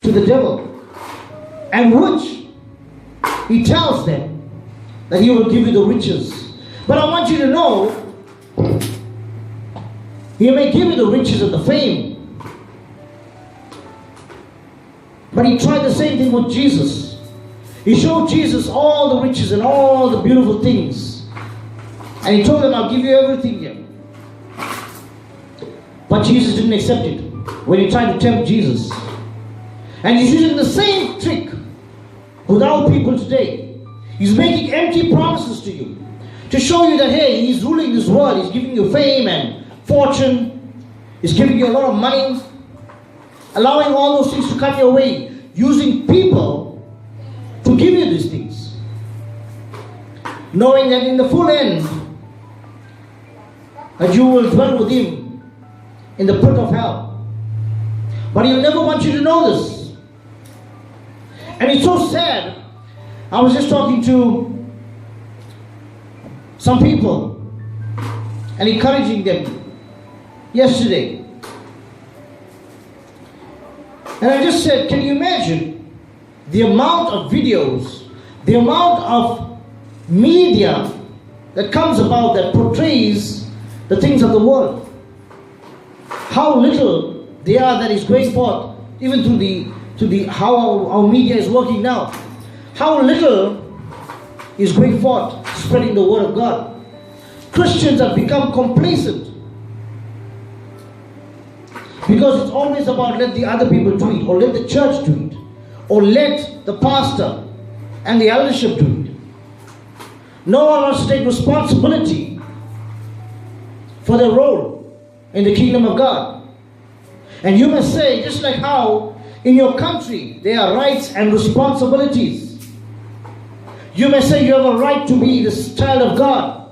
to the devil, and which he tells them that he will give you the riches. But I want you to know, he may give you the riches of the fame, but he tried the same thing with Jesus. He showed Jesus all the riches and all the beautiful things, and he told him, I'll give you everything here. But Jesus didn't accept it when he tried to tempt Jesus. And he's using the same trick with our people today. He's making empty promises to you to show you that, hey, he's ruling this world. He's giving you fame and fortune. He's giving you a lot of money, allowing all those things to come your way, using people to give you these things, knowing that in the full end that you will dwell with him in the pit of hell. But he'll never want you to know this. And it's so sad. I was just talking to some people and encouraging them yesterday. And I just said, can you imagine the amount of videos, the amount of media that comes about that portrays the things of the world? How little they are that is going forth, even to the how our media is working now. How little is going forth, spreading the word of God. Christians have become complacent because it's always about let the other people do it, or let the church do it, or let the pastor and the eldership do it. No one wants to take responsibility for their role in the kingdom of God. And you must say, just like how in your country there are rights and responsibilities, you may say you have a right to be the child of God,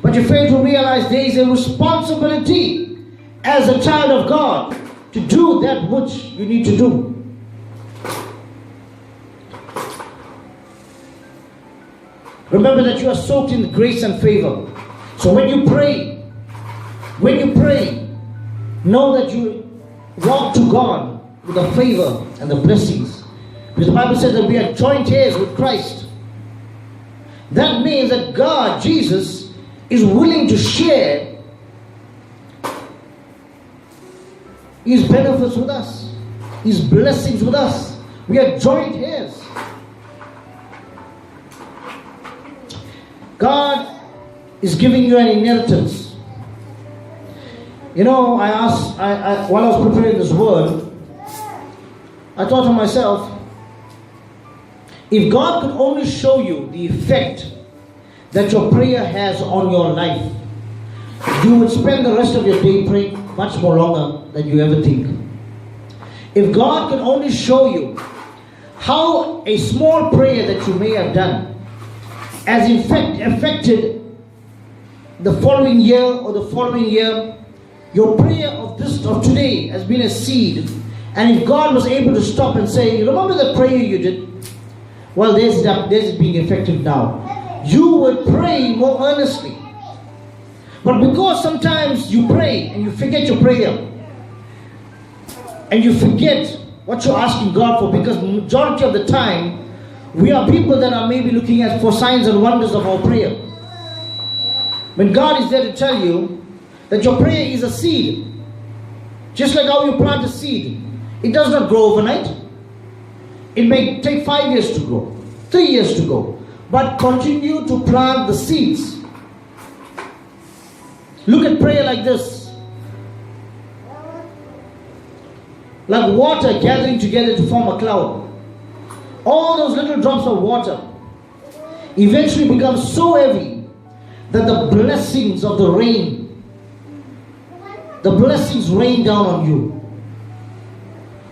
but you fail to realize there is a responsibility as a child of God to do that which you need to do. Remember that you are soaked in grace and favor. So when you pray, know that you walk to God with the favor and the blessings. Because the Bible says that we are joint heirs with Christ. That means that God, Jesus, is willing to share His benefits with us, His blessings with us. We are joint heirs. God is giving you an inheritance. You know, while I was preparing this word, I thought to myself, if God could only show you the effect that your prayer has on your life, you would spend the rest of your day praying much more longer than you ever think. If God could only show you how a small prayer that you may have done has in fact affected the following year or the following year, your prayer of today has been a seed. And if God was able to stop and say, remember the prayer you did? Well, there's it being effective now. You would pray more earnestly. But because sometimes you pray and you forget your prayer, and you forget what you're asking God for, because the majority of the time, we are people that are maybe looking for signs and wonders of our prayer. When God is there to tell you that your prayer is a seed. Just like how you plant a seed. It does not grow overnight. It may take 5 years to grow, 3 years to grow. But continue to plant the seeds. Look at prayer like this. Like water gathering together to form a cloud. All those little drops of water eventually become so heavy that the blessings of the rain, the blessings rain down on you.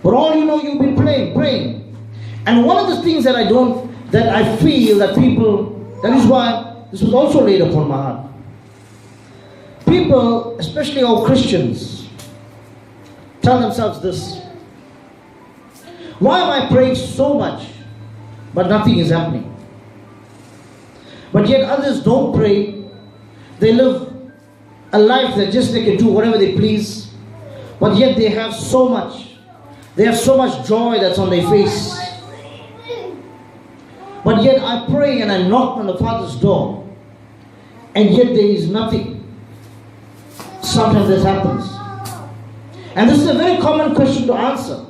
But all you know, you've been praying. And one of the things that I feel that people, that is why this was also laid upon my heart. People, especially our Christians, tell themselves this: why am I praying so much, but nothing is happening? But yet others don't pray. They live a life that just they can do whatever they please, but yet they have so much. They have so much joy that's on their face. But yet I pray and I knock on the Father's door, and yet there is nothing. Sometimes this happens. And this is a very common question to answer.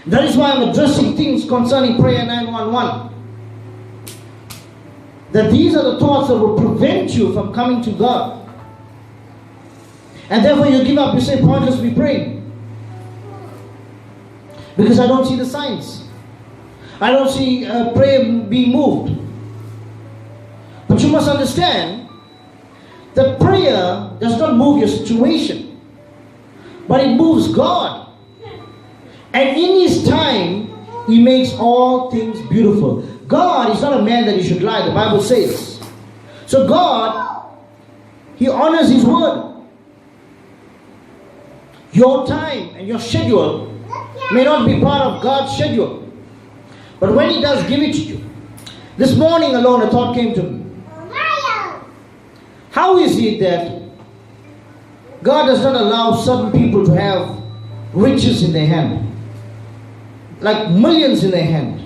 That is why I'm addressing things concerning prayer 911. That these are the thoughts that will prevent you from coming to God. And therefore you give up, you say, pointless we pray. Because I don't see the signs. I don't see prayer being moved. But you must understand that prayer does not move your situation, but it moves God. And in His time, He makes all things beautiful. God is not a man that He should lie, the Bible says. So God, He honors His word. Your time and your schedule may not be part of God's schedule. But when He does give it to you, this morning alone a thought came to me. How is it that God does not allow certain people to have riches in their hand? Like millions in their hand.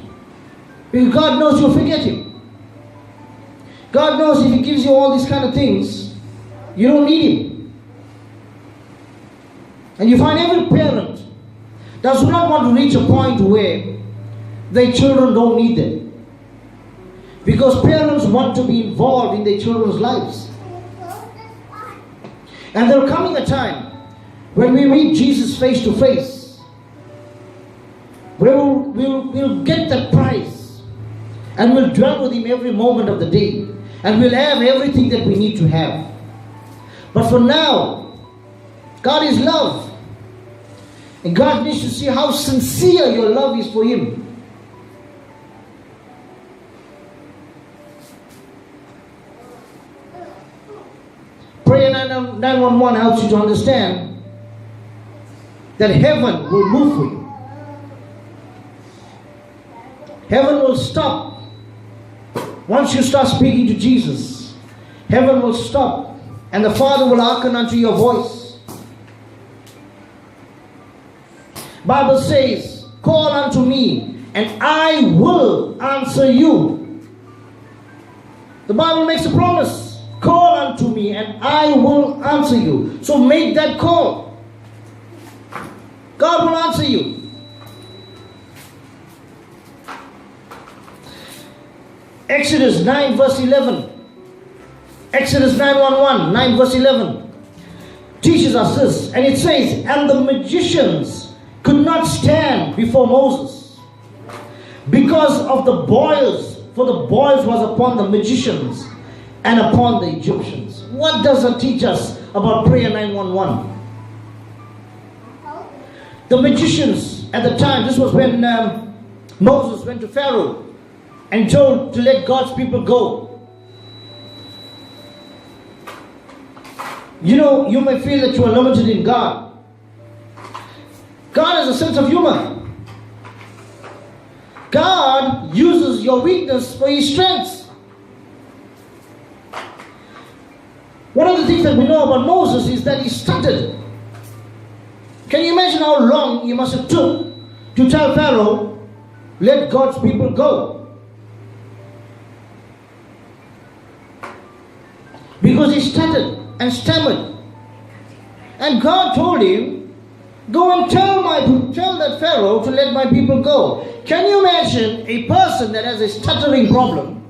Because God knows you'll forget Him. God knows if He gives you all these kind of things, you don't need Him. And you find every parent does not want to reach a point where their children don't need them. Because parents want to be involved in their children's lives. And there will come a time when we meet Jesus face to face, we'll get that prize, and we'll dwell with Him every moment of the day, and we'll have everything that we need to have. But for now, God is love, and God needs to see how sincere your love is for Him. Prayer 911 helps you to understand that heaven will move for you. Heaven will stop. Once you start speaking to Jesus, heaven will stop, and the Father will hearken unto your voice. Bible says, call unto me, and I will answer you. The Bible makes a promise. Call unto me and I will answer you. So make that call. God will answer you. Exodus 9 verse 11. Exodus 9:11, 9 verse 11 teaches us this. And it says, and the magicians could not stand before Moses because of the boils, for the boils was upon the magicians and upon the Egyptians. What does it teach us about prayer 911? The magicians at the time, this was when Moses went to Pharaoh and told to let God's people go. You know, you may feel that you are limited in God. God has a sense of humor. God uses your weakness for His strength. One of the things that we know about Moses is that he stuttered. Can you imagine how long he must have took to tell Pharaoh, let God's people go? Because he stuttered and stammered. And God told him, go and tell that Pharaoh to let my people go. Can you imagine a person that has a stuttering problem,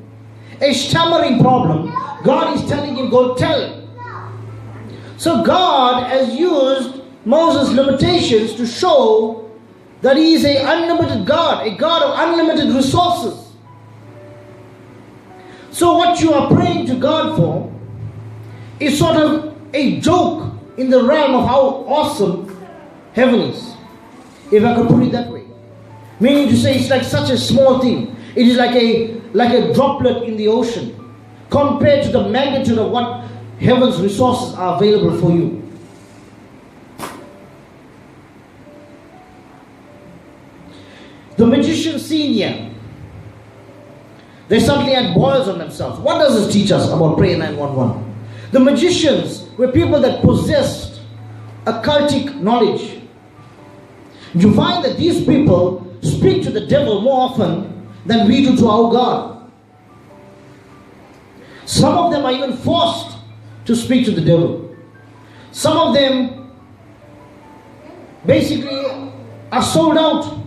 a stammering problem? God is telling him, go tell. So God has used Moses' limitations to show that He is an unlimited God, a God of unlimited resources. So what you are praying to God for is sort of a joke in the realm of how awesome heaven is, if I could put it that way. Meaning to say it's like such a small thing. It is like a droplet in the ocean compared to the magnitude of what heaven's resources are available for you. The magicians seen here, they suddenly had boils on themselves. What does this teach us about prayer 911? The magicians were people that possessed occultic knowledge. You find that these people speak to the devil more often than we do to our God. Some of them are even forced to speak to the devil. Some of them basically are sold out.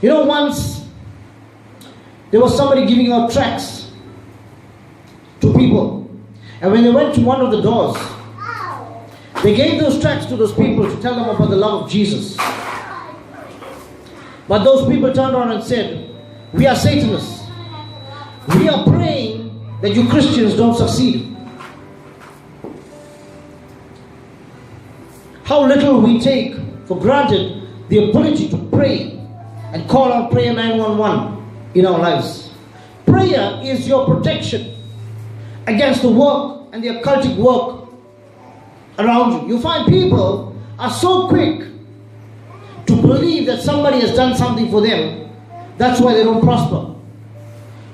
You know, once there was somebody giving out tracts to people, and when they went to one of the doors, they gave those tracts to those people to tell them about the love of Jesus. But those people turned around and said, "We are Satanists. We are praying that you Christians don't succeed." How little we take for granted the ability to pray and call on prayer 911 in our lives. Prayer is your protection against the work and the occultic work around you. You find people are so quick to believe that somebody has done something for them. That's why they don't prosper.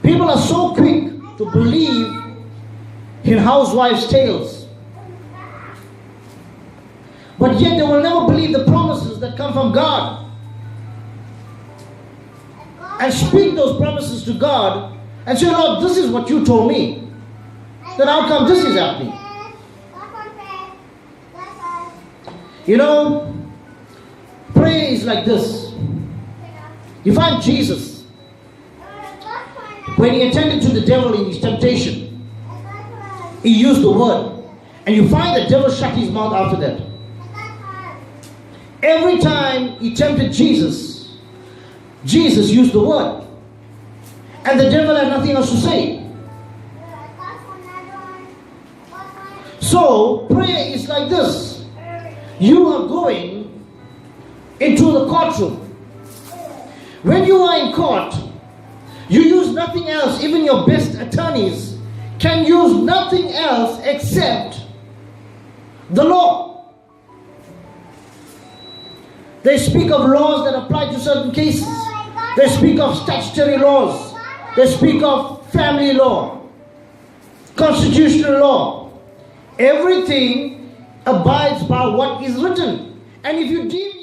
People are so quick to believe in housewives' tales. But yet they will never believe the promises that come from God. And speak those promises to God and say, "Lord, this is what you told me. Then how come this is happening?" You know, prayer is like this. You find Jesus, when he attended to the devil in his temptation, he used the word. And you find the devil shut his mouth after that. Every time he tempted Jesus, Jesus used the word. And the devil had nothing else to say. So, prayer is like this. You are going into the courtroom. When you are in court, you use nothing else. Even your best attorneys can use nothing else except the law. They speak of laws that apply to certain cases. They speak of statutory laws. They speak of family law, constitutional law. Everything abides by what is written. And if you deem